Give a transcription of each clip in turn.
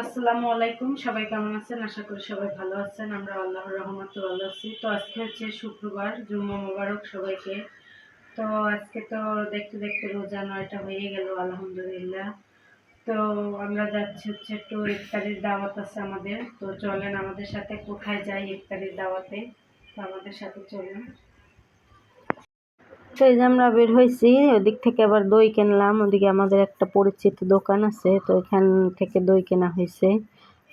আসসালামু আলাইকুম, সবাই কেমন আছেন? আশা করি সবাই ভালো আছেন। আমরা আল্লাহর রহমতে ভালো আছি। তো আজকে হচ্ছে শুক্রবার, জুম্মা মোবারক সবাইকে। তো আজকে তো দেখতে দেখতে রোজা 9টা হয়ে গেল, আলহামদুলিল্লাহ। তো আমরা যাচ্ছি হচ্ছে একটু ইফতারির দাওয়াত আছে আমাদের। তো চলেন আমাদের সাথে, কোথায় যাই ইফতারির দাওয়াতে। তো আমাদের সাথে চলেন। তো এই যে আমরা বের হয়েছি, ওদিক থেকে আবার দই কিনলাম। ওদিকে আমাদের একটা পরিচিত দোকান আছে, তো এখান থেকে দই কেনা হয়েছে।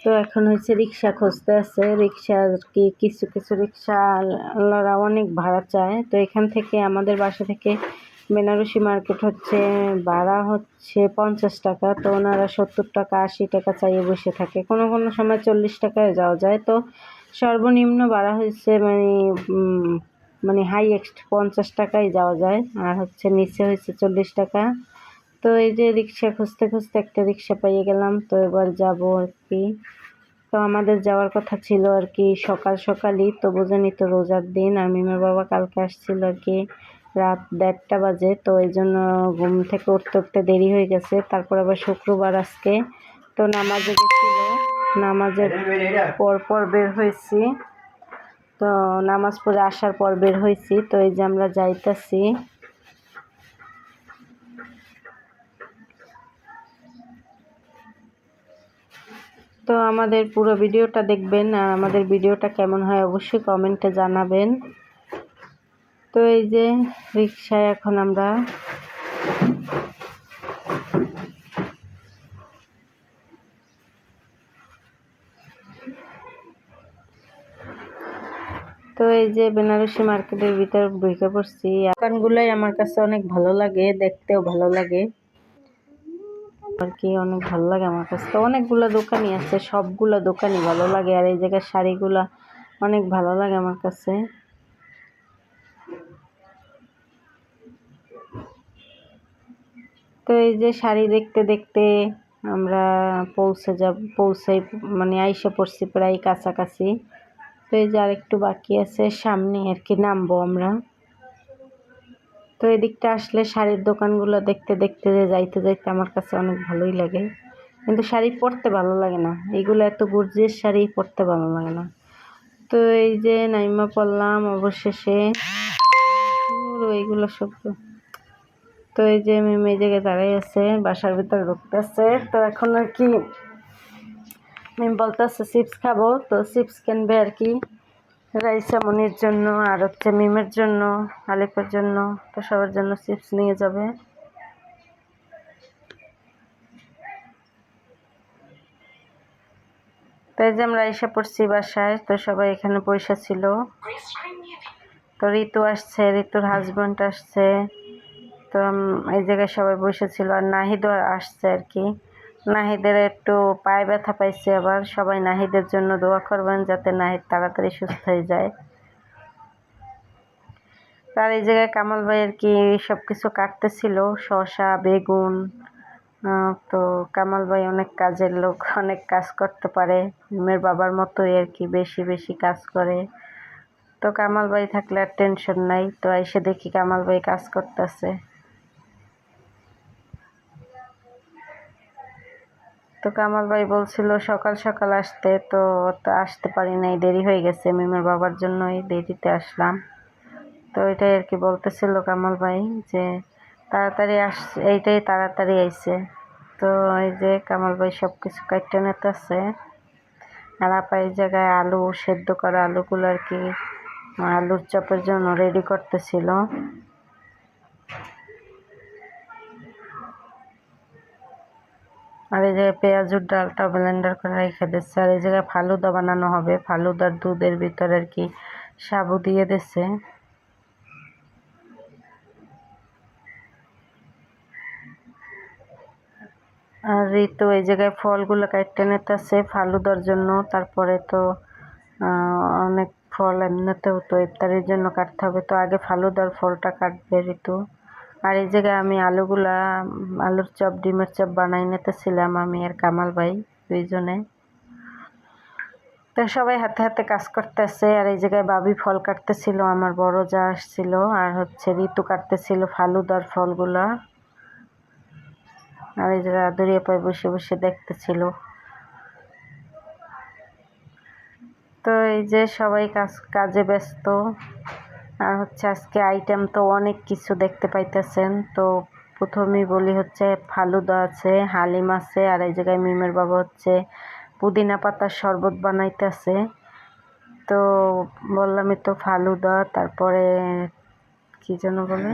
তো এখন হচ্ছে রিক্সা খুঁজতে আছে। রিক্সা আর কি, কিছু কিছু রিক্সাওয়ালারা অনেক ভাড়া চায়। তো এখান থেকে আমাদের বাসা থেকে বেনারসি মার্কেট হচ্ছে ভাড়া হচ্ছে 50 টাকা। তো ওনারা 70 টাকা 80 টাকা চাইয়ে বসে থাকে, কোনো কোনো সময় 40 টাকায় যাওয়া যায়। তো সর্বনিম্ন ভাড়া হয়েছে মানে হাইয়েস্ট 50 টাকায় যাওয়া যায়, আর হচ্ছে নিচে হয়েছে 40 টাকা। তো এই যে রিক্সা খুঁজতে খুঁজতে একটা রিক্সা পেয়ে গেলাম। তো এবার যাব আর কি। তো আমাদের যাওয়ার কথা ছিল আর কি সকাল সকালই। তো বোঝেনি তো রোজার দিন, আর মিমের বাবা কালকে আসছিল আর কি রাত 1:30 বাজে। তো এই জন্য ঘুম থেকে উঠতে উঠতে দেরি হয়ে গেছে। তারপর আবার শুক্রবার আজকে, তো নামাজে গেছিল, নামাজের পর বের হয়েছি। তো নামাজ পড়ে আসার পর বের হয়েছি। তো এই যে আমরা যাইতাছি। তো আমাদের পুরো ভিডিওটা দেখবেন, আর আমাদের ভিডিওটা কেমন হয় অবশ্যই কমেন্টে জানাবেন। তো এই যে রিক্সায় এখন আমরা তো এই যে বেনারসি মার্কেটের ভিতর ঢুকে পড়ছি। দোকানগুলাই আমার কাছে অনেক ভালো লাগে, দেখতেও ভালো লাগে আর কি, অনেক ভালো লাগে আমার কাছে। তো অনেকগুলো দোকানই আছে, সবগুলো দোকানই ভালো লাগে। আর এই জায়গায় শাড়িগুলা অনেক ভালো লাগে আমার কাছে। তো এই যে শাড়ি দেখতে দেখতে আমরা পৌঁছাই, মানে আইসা পড়ছি প্রায় কাছাকাছি। তো এই যে আরেকটু বাকি আছে, সামনে আর কি নামবো আমরা। তো এদিকটা আসলে শাড়ির দোকানগুলো দেখতে দেখতে যাইতে যাইতে আমার কাছে অনেক ভালোই লাগে, কিন্তু শাড়ি পরতে ভালো লাগে না। এইগুলো এত গর্জিয়াস শাড়ি পরতে ভালো লাগে না। তো এই যে নাইমা পড়লাম অবশেষে। এইগুলো সব, তো এই যে মিম এই জায়গায় দাঁড়াই আছে, বাসার ভিতরে ঢুকতেছে। তো এখন আর কি মিম বলতেছে চিপস খাবো। তো চিপস কিনবে আর কি, রাইসা মনির জন্য, আর হচ্ছে মিমের জন্য, আলিফের জন্য। তো সবার জন্য চিপস নিয়ে যাবে। তাই যে আমরা এসে পড়ছি বাসায়। তো সবাই এখানে পয়সা ছিল। তো ঋতু আসছে, ঋতুর হাজব্যান্ড আসছে। তো এই জায়গায় সবাই বসেছিল, আর নাহিদও আসছে আর কি। নাহিদের একটু পায়ে ব্যথা পাইছে আবার। সবাই নাহিদের জন্য দোয়া করবেন যাতে নাহিদ তাড়াতাড়ি সুস্থ হয়ে যায়। তার এই জায়গায় কামাল ভাই আর কি সব কিছু কাটতেছিল, শসা বেগুন। তো কামাল ভাই অনেক কাজের লোক, অনেক কাজ করতে পারে, মেয়ের বাবার মতোই আর কি, বেশি বেশি কাজ করে। তো কামাল ভাই থাকলে আর টেনশন নাই। তো এসে দেখি কামাল ভাই কাজ করতেছে। তো কামাল ভাই বলছিল সকাল সকাল আসতে, তো আসতে পারি নাই, দেরি হয়ে গেছে, মিমের বাবার জন্যই দেরিতে আসলাম। তো এটাই আর কি বলতেছিল কামাল ভাই যে তাড়াতাড়ি আসছে, এইটাই তাড়াতাড়ি আইছে। তো এই যে কামাল ভাই সব কিছু কাটতে নিতেছে। আর আপা এই জায়গায় আলু সেদ্ধ করা আলুগুলো আর কি আলুর চপের জন্য রেডি করতেছিল। আর এই জায়গায় পেঁয়াজুর ডালটা ব্লেন্ডার করে রেখে দিচ্ছে। আর এই জায়গায় ফালুদা বানানো হবে, ফালুদার দুধের ভিতরে আর কি সাবু দিয়ে দিচ্ছে। আর এই তো এই জায়গায় ফলগুলো কাটতে নিতেছে ফালুদার জন্য। তারপরে তো অনেক ফল এমনিতেও তো ইফতারির জন্য কাটতে হবে। তো আগে ফালুদার ফলটা কাটবে ঋতু। আর এই জায়গায় আমি আলুর চপ ডিমের চপ বানাই নিতেছিলাম, আমি আর কামাল ভাই দুইজনে। তো সবাই হাতে হাতে কাজ করতেছে। আর এই জায়গায় বাবি ফল কাটতেছিল, আমার বড় যা আসছিল, আর হচ্ছে ঋতু কাটতেছিল ফালুদার ফলগুলা। আর এই জায়গায় আদুরিয়া পায়ে বসে বসে দেখতেছিল। তো এই যে সবাই কাজে ব্যস্ত। আর হচ্ছে আজকে আইটেম তো অনেক কিছু দেখতে পাইতেছেন। তো প্রথমেই বলি হচ্ছে ফালুদা আছে, হালিম আছে, আর এই জায়গায় মিমের বাবা হচ্ছে পুদিনা পাতার শরবত বানাইতেছে। তো বললামই তো ফালুদা, তারপরে কি যেন বলে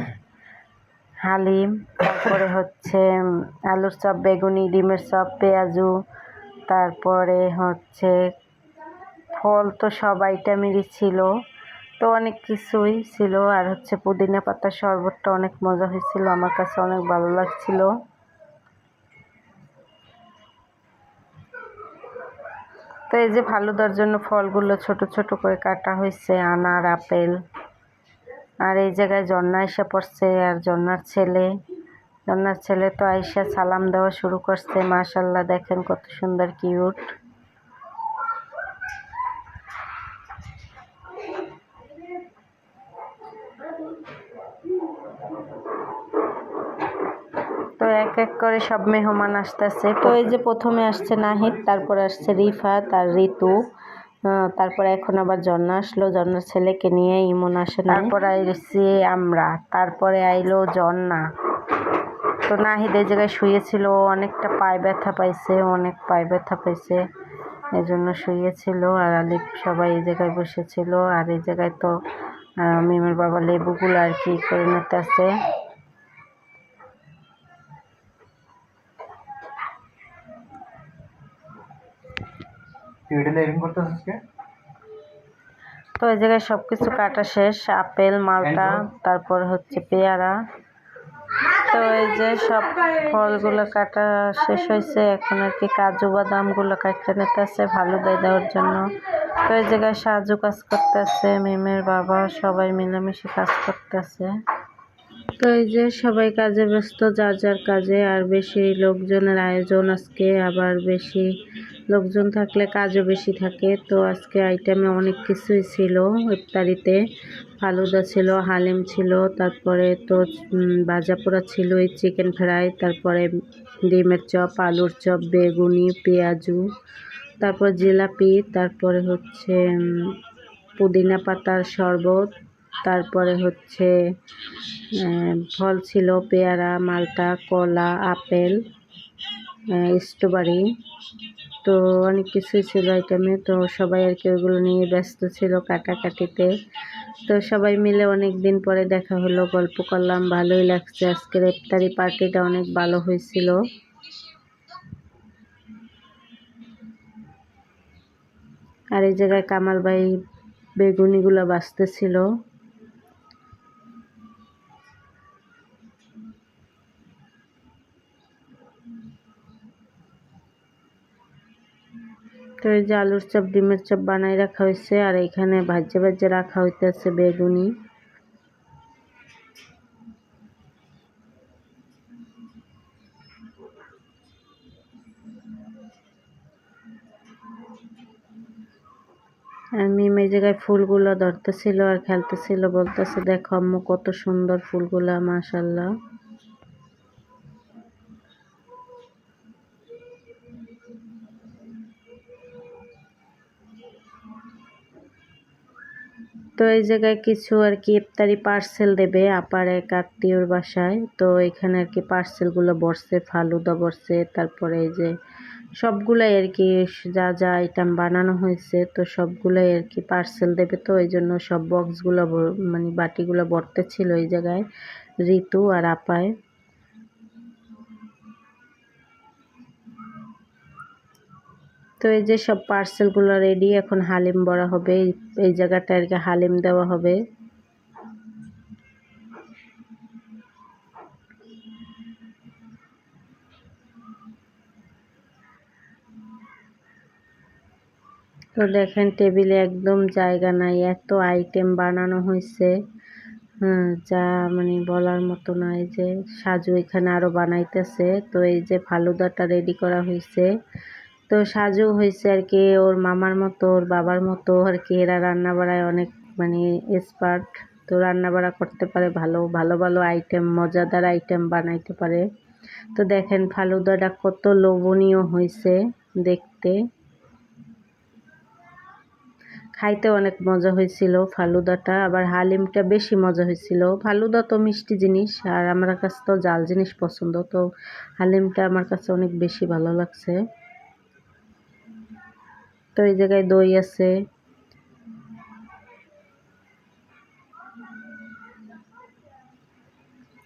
হালিম, তারপরে হচ্ছে আলুর চপ, বেগুনি, ডিমের চপ, পেঁয়াজু, তারপরে হচ্ছে ফল তো সব আইটেমেরই ছিল। তো অনেক কিছুই ছিল। আর হচ্ছে পুদিনা পাতার শরবতটা অনেক মজা হয়েছিল, আমার কাছে অনেক ভালো লাগছিল। তো এই যে ফালুদার জন্য ফলগুলো ছোট ছোট করে কাটা হয়েছে, আনার, আপেল। আর এই জায়গায় ঝর্ণা এসে পড়ছে, আর ঝর্ণার ছেলে তো আইসা সালাম দেওয়া শুরু করছে। মাশাল্লাহ, দেখেন কত সুন্দর কিউট। তো এক এক করে সব মেহমান আসতেছে। তো এই যে প্রথমে আসছে নাহিদ, তারপরে আসছে রিফাত আর ঋতু, তারপরে এখন আবার ঝর্ণা আসলো, ঝর্ণার ছেলেকে নিয়ে। ইমন আসে, তারপরে আইছি আমরা, তারপরে আইলো ঝর্ণা। তো নাহিদ এই জায়গায় শুয়েছিল, অনেকটা পায়ে ব্যথা পাইছে, অনেক পায়ে ব্যথা পাইছে, এই জন্য শুয়েছিল। আর আলিফ সবাই এই জায়গায় বসেছিল। আর এই জায়গায় তো মিমের বাবা লেবুগুলো আর কি করে নিতে আছে। তো এই জায়গায় সবকিছু কাটা শেষ, আপেল, মালটা, তারপর হচ্ছে পেয়ারা। তো এই যে সব ফলগুলো কাটা শেষ হয়েছে, এখন আর কি কাজু বাদামগুলো কাটতে নিতেছে ফালুদায় দেওয়ার জন্য। তো এই জায়গায় সাজু কাজ করতেছে, মিমের বাবা, সবাই মিলেমিশে কাজ করতেছে। তো এই যে সবাই কাজে ব্যস্ত, যার যার কাজে। আর বেশি লোকজনের আয়োজন আজকে, আবার বেশি লোকজন থাকলে কাজও বেশি থাকে। তো আজকে আইটেমে অনেক কিছুই ছিল ইফতারিতে। ফালুদা ছিল, হালিম ছিল, তারপরে তো ভাজা পোড়া ছিল, চিকেন ফ্রাই, তারপরে ডিমের চপ, আলুর চপ, বেগুনি, পেঁয়াজু, তারপর জিলাপি, তারপরে হচ্ছে পুদিনা পাতার শরবত, তারপরে হচ্ছে ফল ছিল পেয়ারা, মালটা, কলা, আপেল, স্ট্রবেরি। তো অনেক কিছুই ছিল আইটেমে। তো সবাই আর কি ওইগুলো নিয়ে ব্যস্ত ছিল কাটাকাটিতে। তো সবাই মিলে অনেক দিন পরে দেখা হলো, গল্প করলাম, ভালোই লাগছে। আজকের ইফতারি পার্টিটা অনেক ভালো হয়েছিল। আর এই জায়গায় কামাল ভাই বেগুনিগুলো বাছতেছিল। তো এই যে আলুর চপ, ডিমের চপ বানাই রাখা হয়েছে, আর এখানে ভাজে ভাজে রাখা হইতেছে বেগুনি। আর মিম এই জায়গায় ফুলগুলো ধরতেছিল আর খেলতেছিল, বলতেছে দেখো আম্মু কত সুন্দর ফুলগুলা, মাশাল্লাহ। তো এই জায়গায় কিছু আর কি ইফতারি পার্সেল দেবে আপার এক আত্মীয়র বাসায়। তো এখানে আর কি পার্সেলগুলো বসছে, ফালুদা বসছে, তারপরে এই যে সবগুলাই আর কি যা যা আইটেম বানানো হয়েছে, তো সবগুলাই আর কি পার্সেল দেবে। তো এই জন্য সব বক্সগুলো মানে বাটিগুলো ভরতে ছিল এই জায়গায় ঋতু আর আপায়। তো এই যে সব পার্সেলগুলো রেডি, এখন হালিম ভরা হবে। এই জায়গাটা আর কি হালিম দেওয়া হবে। তো দেখেন টেবিলে একদম জায়গা নাই, এত আইটেম বানানো হয়েছে, যা মানে বলার মতো না। এই যে সাজু এখানে আরো বানাইতেছে। তো এই যে ফালুদাটা রেডি করা হয়েছে। তো সাজু হয়েছে আর কি ওর মামার মতো, ওর বাবার মতো আর কি। এরা রান্না বাড়ায় অনেক মানে এক্সপার্ট। তো রান্না বাড়া করতে পারে, ভালো ভালো ভালো আইটেম, মজাদার আইটেম বানাইতে পারে। তো দেখেন ফালুদাটা কত লোভনীয় হয়েছে দেখতে। খাইতে অনেক মজা হয়েছিল ফালুদাটা, আবার হালিমটা বেশি মজা হয়েছিল। ফালুদা তো মিষ্টি জিনিস, আর আমার কাছে তো জাল জিনিস পছন্দ, তো হালিমটা আমার কাছে অনেক বেশি ভালো লাগছে। তো এই জায়গায় দই আছে,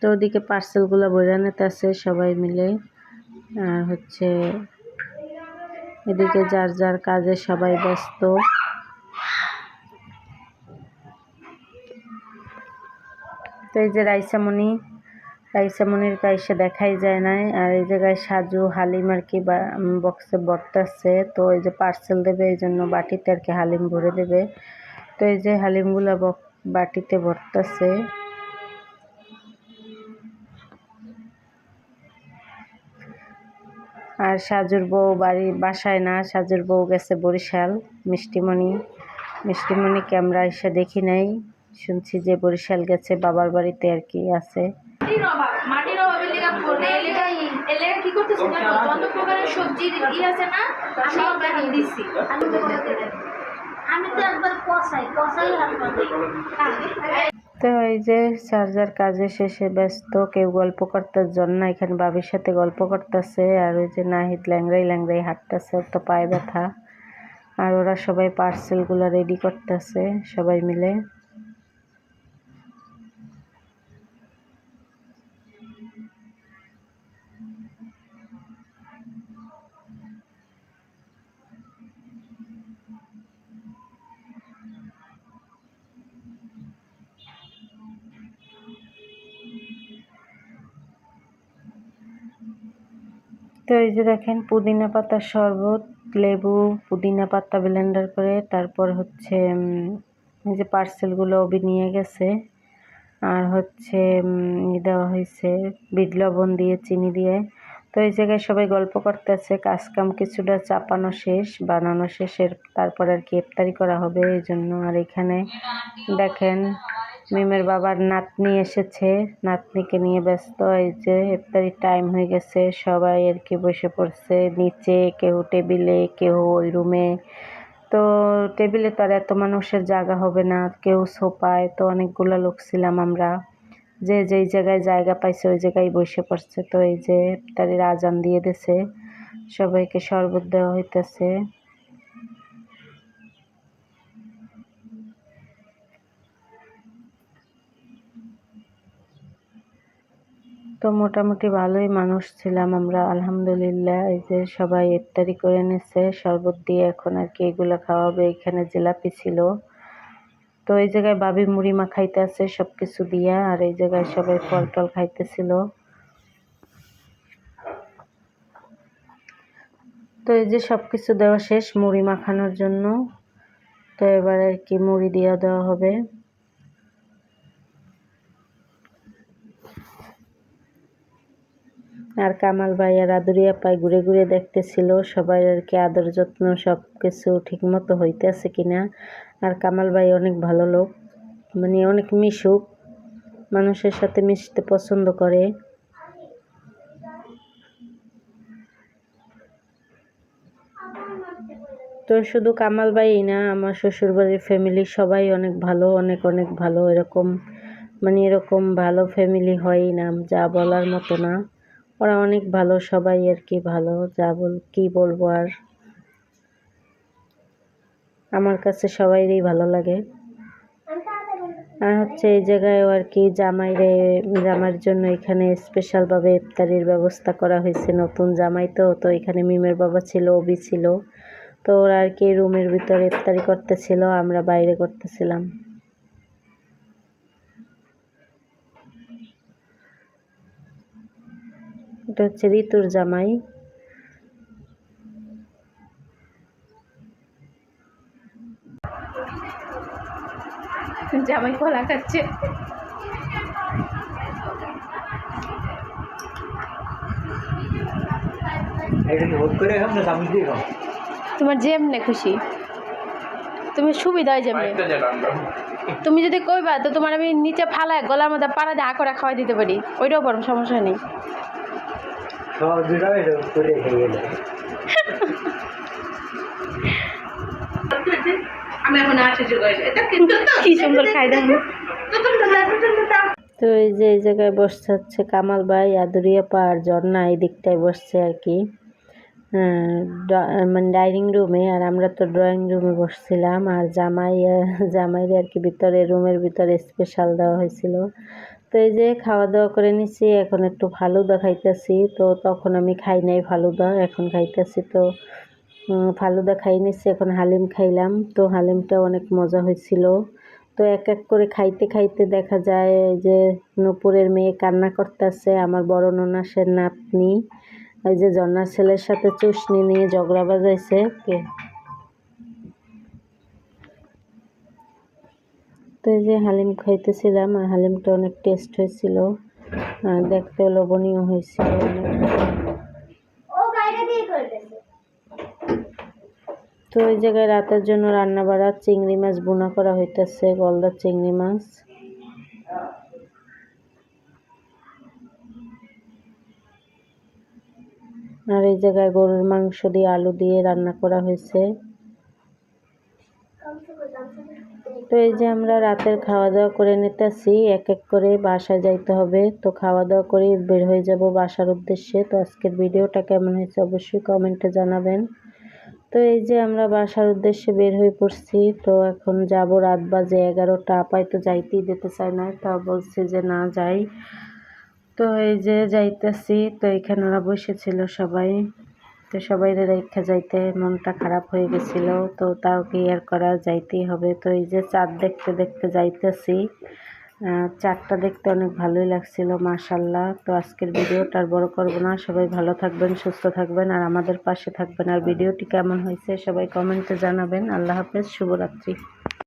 তো ওদিকে পার্সেলগুলো বইরা নিতেছে সবাই মিলে, আর হচ্ছে এদিকে যার যার কাজে সবাই ব্যস্ত। তো এই যে রাইসামণির কাইসে দেখাই যায় না, আর এই জায়গায় সাজু হালিম আর কি বক্সে ভরতেছে। তো এই যে পার্সেল দেবে, এই জন্য বাটিতে আর কি হালিম ভরে দেবে। তো এই যে হালিমগুলো বাটিতে ভরতেছে। আর সাজুর বউ বাসায় না, সাজুর বউ গেছে বরিশাল। মিষ্টিমণি ক্যামেরা এসে দেখি নাই, শুনছি যে বরিশাল গেছে, বাবার বাড়িতে আর কি আছে। মাটির অভাবের লেগা এলাকা কি করতেছে জানো, যত প্রকারের সবজি আছে না সব এখন দিছি। আমি তো একবার কষাই হাত পাই। তো এই যে চার্জার কাজে শেষে ব্যস্ত, কেউ গল্প করতের জন্য এখানে বাবির সাথে গল্প করতেছে, আর ওই যে নাহিদ ল্যাংড়াই হাঁটতেছে, ওর তো পায়ে ব্যথা। আর ওরা সবাই পার্সেলগুলো রেডি করতেছে সবাই মিলে। তো এই যে দেখেন পুদিনা পাতার শরবত, লেবু, পুদিনা পাতা ব্লেন্ডার করে, তারপর হচ্ছে এই যে পার্সেলগুলো অবি নিয়ে গেছে, আর হচ্ছে দেওয়া হয়েছে বিট লবণ দিয়ে, চিনি দিয়ে। তো এই জায়গায় সবাই গল্প করতেছে, কাজকাম কিছুটা বানানো শেষের তারপর আর কি ইফতারি করা হবে এই জন্য। আর এখানে দেখেন মিমের বাবার নাতনি এসেছে, নাতনিকে নিয়ে ব্যস্ত। এই যে ইফতারির টাইম হয়ে গেছে, সবাই আর কি বসে পড়ছে নিচে, কেউ টেবিলে, কেউ ওই রুমে। তো টেবিলে তো আর এত মানুষের জায়গা হবে না, কেউ সোফায়। তো অনেকগুলো লোক ছিলাম আমরা, যে যেই জায়গায় জায়গা পাইছে ওই জায়গায় বসে পড়ছে। তো এই যে ইফতারির আজান দিয়ে দিছে, সবাইকে শরবত দেওয়া হইতেছে। তো মোটামুটি ভালোই মানুষ ছিলাম আমরা, আলহামদুলিল্লাহ। এই যে সবাই ইফতারি করে নিছে শরবত দিয়ে, এখন আর কি এগুলো খাওয়াবে। এখানে জিলাপি ছিল, তো এই জায়গায় বাবি মুড়ি মাখাইতে আছে সব কিছু দিয়া, আর এই জায়গায় সবাই ফল টল খাইতেছিল। তো এই যে সব কিছু দেওয়া শেষ মুড়ি মাখানোর জন্য, তো এবার আর কি মুড়ি দিয়ে দেওয়া হবে। আর কামাল ভাই আর আদুরিয়া পায় ঘুরে ঘুরে দেখতেছিল সবাই আর কি আদর যত্ন সব কিছু ঠিক মতো হইতেছে কিনা। আর কামাল ভাই অনেক ভালো লোক, মানে অনেক মিশুক, মানুষের সাথে মিশতে পছন্দ করে। তো শুধু কামাল ভাই না, আমার শ্বশুরবাড়ির ফ্যামিলি সবাই অনেক ভালো, অনেক অনেক ভালো। এরকম মানে এরকম ভালো ফ্যামিলি হয়ই না, যা বলার মতো না। ওরা অনেক ভালো সবাই আর কি, ভালো কি বলবো আর, আমার কাছে সবাইরই ভালো লাগে। আর হচ্ছে এই জায়গায়ও আর কি জামাইয়ের জন্য এখানে স্পেশালভাবে ইফতারির ব্যবস্থা করা হয়েছে। নতুন জামাই তো এখানে মিমের বাবা ছিল, অবি ছিল। তো ওরা আর কি রুমের ভিতরে ইফতারি করতেছিল, আমরা বাইরে করতেছিলাম। এটা হচ্ছে ঋতুর জামাই। জামাই কলা খাচ্ছে। তোমার যেমনে খুশি, তুমি সুবিধা হয় যেমনি। তুমি যদি কইবা তো তোমার আমি নিচে ফালায় গলার মধ্যে পাড়া দিয়ে আঁকড়া খাওয়াই দিতে পারি, ওইটাও বরং সমস্যা নেই। আমি কি সুন্দর খাই দেখো। তো এই যে এই জায়গায় বসছে হচ্ছে কামাল ভাই, আদুরিয়া আর ঝর্ণা এই দিকটায় বসছে আর কি, মানে ডাইনিং রুমে, আর আমরা তো ড্রয়িং রুমে বসছিলাম। আর জামাই আর কি ভিতরে, রুমের ভিতরে স্পেশাল দেওয়া হয়েছিল। তো এই যে খাওয়া দাওয়া করে নিছি, এখন একটু ফালুদা খাইতেছি। তো তখন আমি খাই নাই ফালুদা, এখন খাইতেছি। তো ফালুদা খাই নিছি, এখন হালিম খাইলাম। তো হালিমটা অনেক মজা হয়েছিল। তো এক এক করে খাইতে খাইতে দেখা যায় যে নূপুরের মেয়ে কান্না করতেছে, আমার বড় ননাসের নাতনি, ওই যে ঝর্ণার ছেলের সাথে চুষনি নিয়ে ঝগড়া বাজাইছে। তো এই যে হালিম খাইতেছিলাম, আর হালিমটা অনেক টেস্ট হয়েছিল, দেখতেও লোভনীয় হয়েছিল অনেক। তো ওই জায়গায় রাতের জন্য রান্না বাড়া চিংড়ি মাছ বোনা করা হইতেছে, গলদা চিংড়ি মাছ। আর এই জায়গায় গরুর মাংস দিয়ে আলু দিয়ে রান্না করা হয়েছে। তো এই যে আমরা রাতের খাওয়া দাওয়া করে নিতেছি, এক এক করে বাসায় যাইতে হবে। তো খাওয়া দাওয়া করে বের হয়ে যাব বাসার উদ্দেশ্যে। তো আজকের ভিডিওটা কেমন হয়েছে অবশ্যই কমেন্টে জানাবেন। তো এই যে আমরা বাসার উদ্দেশ্যে বের হয়ে পড়ছি। তো এখন যাব, রাত বাজে 11টা, আপাই তো যাইতেই দিতে চায় না, তা বলছে যে না যাই। তো এই যে যাইতেছি। তো এখানে ওরা বসেছিল সবাই, তো সবাই রেখে যাইতে মনটা খারাপ হয়ে গেছিল। তো তাও কি আর করা, যাইতেই হবে। তো এই যে চাঁদ দেখতে দেখতে যাইতেছি, চাঁদটা দেখতে অনেক ভালোই লাগছিল মাশাল্লাহ। তো আজকের ভিডিওটা আর বড় করব না, সবাই ভালো থাকবেন, সুস্থ থাকবেন, আর আমাদের পাশে থাকবেন। আর ভিডিওটি কেমন হয়েছে সবাই কমেন্টে জানাবেন। আল্লাহ হাফেজ, শুভরাত্রি।